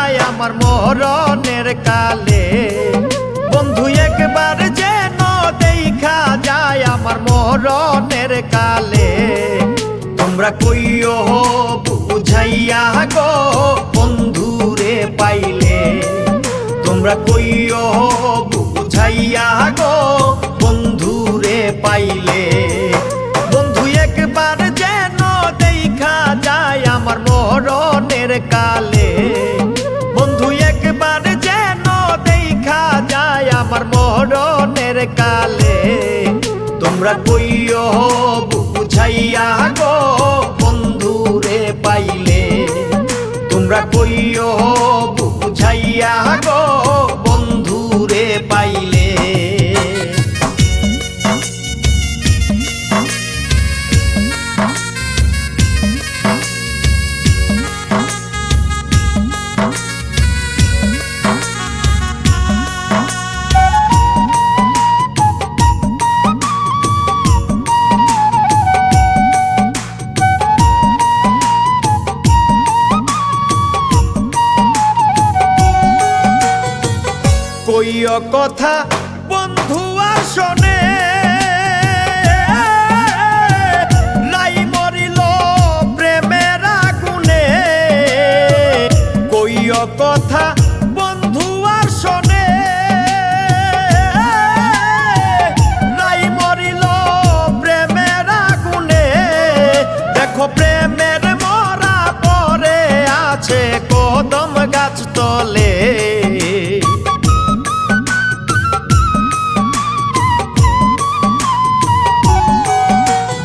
যায় আমার মরণের কালে। বন্ধু একবার যেন দেখা যায় আমার মরণের কালে। তোমরা কইও বুঝাইয়া গো বন্ধুরে পাইলে। তোমরা কইও বুঝাইয়া গো বন্ধুরে পাইলে। বন্ধু একবার যেন দেখা যায় আমার মরণের কালে। বন্ধু একবার যেন দেখা যায় আমার মরণের কালে। তোমরা কইও বুঝাইয়া গো বন্ধুরে পাইলে। তোমরা কইও বুঝাইয়া গো বন্ধুরে পাইলে। কইও কথা বন্ধু আর শোনে, নাই মরিল প্রেমের আগুনে। কইও কথা বন্ধু আর শোনে, নাই মরিল প্রেমের আগুনে। দেখো প্রেমের মরা পরে আছে কদম গাছ তলে।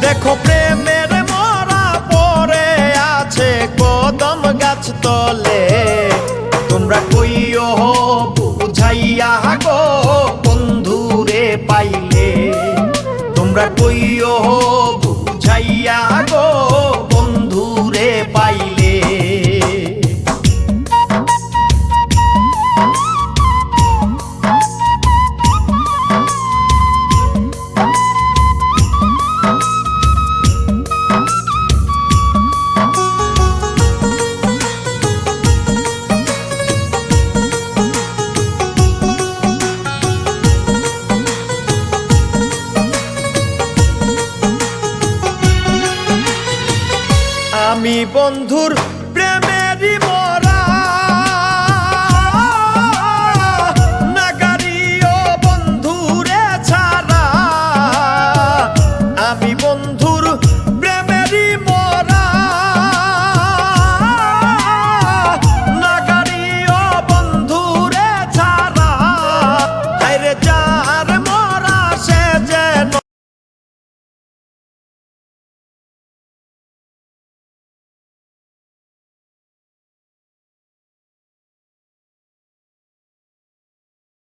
দেখো প্রেমের মরা পরে আছে কদম গাছ তলে। তোমরা কইও বুঝাইয়া গো বন্ধুরে পাইলে। তোমরা কইও বুঝাইয়া গো বন্ধুরে পাইলে। আমি বন্ধুর প্রেমেরই